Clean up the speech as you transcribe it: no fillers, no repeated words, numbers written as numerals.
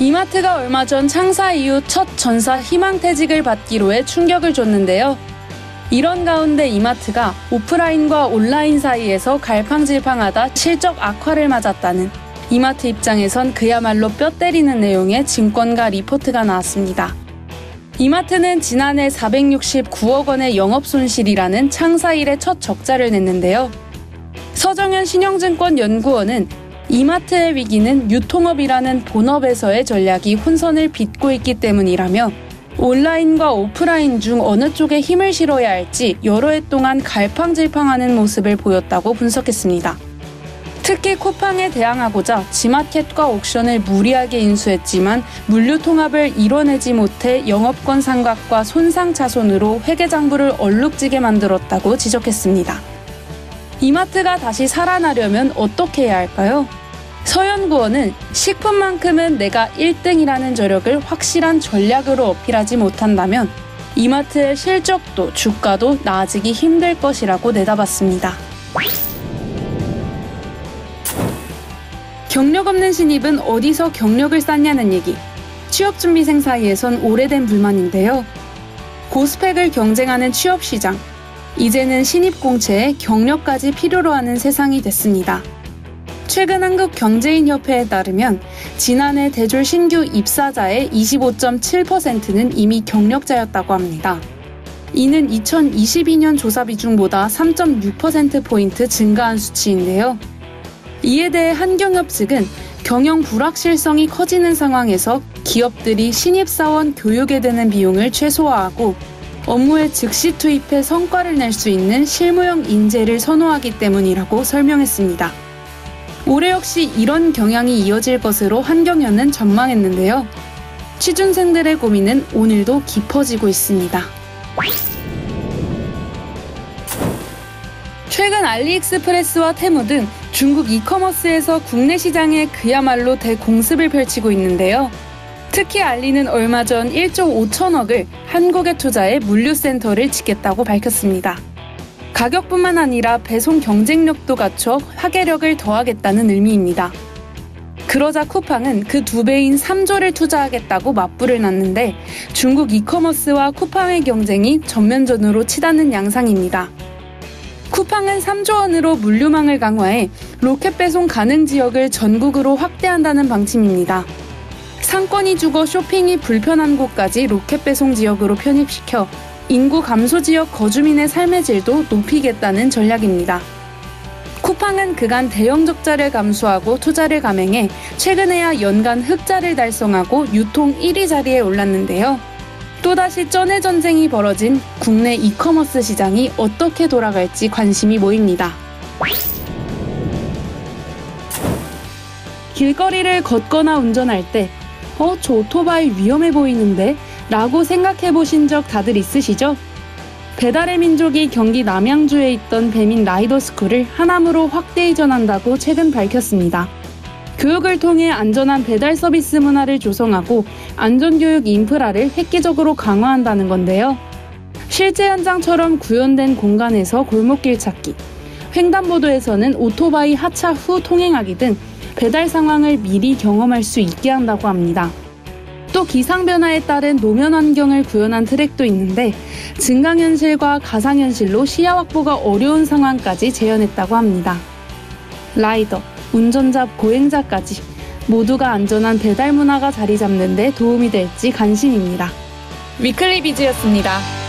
이마트가 얼마 전 창사 이후 첫 전사 희망퇴직을 받기로 해 충격을 줬는데요. 이런 가운데 이마트가 오프라인과 온라인 사이에서 갈팡질팡하다 실적 악화를 맞았다는 이마트 입장에선 그야말로 뼈 때리는 내용의 증권가 리포트가 나왔습니다. 이마트는 지난해 469억 원의 영업손실이라는 창사 이래 첫 적자를 냈는데요. 서정현 신영증권 연구원은 이마트의 위기는 유통업이라는 본업에서의 전략이 혼선을 빚고 있기 때문이라며 온라인과 오프라인 중 어느 쪽에 힘을 실어야 할지 여러 해 동안 갈팡질팡하는 모습을 보였다고 분석했습니다. 특히 쿠팡에 대항하고자 지마켓과 옥션을 무리하게 인수했지만 물류 통합을 이뤄내지 못해 영업권 상각과 손상차손으로 회계장부를 얼룩지게 만들었다고 지적했습니다. 이마트가 다시 살아나려면 어떻게 해야 할까요? 서연구원은 식품만큼은 내가 1등이라는 저력을 확실한 전략으로 어필하지 못한다면 이마트의 실적도 주가도 나아지기 힘들 것이라고 내다봤습니다. 경력 없는 신입은 어디서 경력을 쌓냐는 얘기. 취업준비생 사이에선 오래된 불만인데요. 고스펙을 경쟁하는 취업시장. 이제는 신입공채에 경력까지 필요로 하는 세상이 됐습니다. 최근 한국경제인협회에 따르면 지난해 대졸 신규 입사자의 25.7%는 이미 경력자였다고 합니다. 이는 2022년 조사 비중보다 3.6%포인트 증가한 수치인데요. 이에 대해 한경협 측은 경영 불확실성이 커지는 상황에서 기업들이 신입사원 교육에 드는 비용을 최소화하고 업무에 즉시 투입해 성과를 낼 수 있는 실무형 인재를 선호하기 때문이라고 설명했습니다. 올해 역시 이런 경향이 이어질 것으로 한경연은 전망했는데요. 취준생들의 고민은 오늘도 깊어지고 있습니다. 최근 알리익스프레스와 테무 등 중국 이커머스에서 국내 시장에 그야말로 대공습을 펼치고 있는데요. 특히 알리는 얼마 전 1조 5천억을 한국에 투자해 물류센터를 짓겠다고 밝혔습니다. 가격뿐만 아니라 배송 경쟁력도 갖춰 화계력을 더하겠다는 의미입니다. 그러자 쿠팡은 그 2배인 3조를 투자하겠다고 맞불을 놨는데 중국 이커머스와 쿠팡의 경쟁이 전면전으로 치닫는 양상입니다. 쿠팡은 3조 원으로 물류망을 강화해 로켓 배송 가능 지역을 전국으로 확대한다는 방침입니다. 상권이 죽어 쇼핑이 불편한 곳까지 로켓 배송 지역으로 편입시켜 인구 감소 지역 거주민의 삶의 질도 높이겠다는 전략입니다. 쿠팡은 그간 대형 적자를 감수하고 투자를 감행해 최근에야 연간 흑자를 달성하고 유통 1위 자리에 올랐는데요. 또다시 쩐의 전쟁이 벌어진 국내 이커머스 시장이 어떻게 돌아갈지 관심이 모입니다. 길거리를 걷거나 운전할 때 저 오토바이 위험해 보이는데? 라고 생각해 보신 적 다들 있으시죠? 배달의 민족이 경기 남양주에 있던 배민 라이더스쿨을 하남으로 확대 이전한다고 최근 밝혔습니다. 교육을 통해 안전한 배달 서비스 문화를 조성하고 안전교육 인프라를 획기적으로 강화한다는 건데요. 실제 현장처럼 구현된 공간에서 골목길 찾기, 횡단보도에서는 오토바이 하차 후 통행하기 등 배달 상황을 미리 경험할 수 있게 한다고 합니다. 또 기상변화에 따른 노면 환경을 구현한 트랙도 있는데 증강현실과 가상현실로 시야 확보가 어려운 상황까지 재현했다고 합니다. 라이더, 운전자, 보행자까지 모두가 안전한 배달 문화가 자리 잡는 데 도움이 될지 관심입니다. 위클리 비즈였습니다.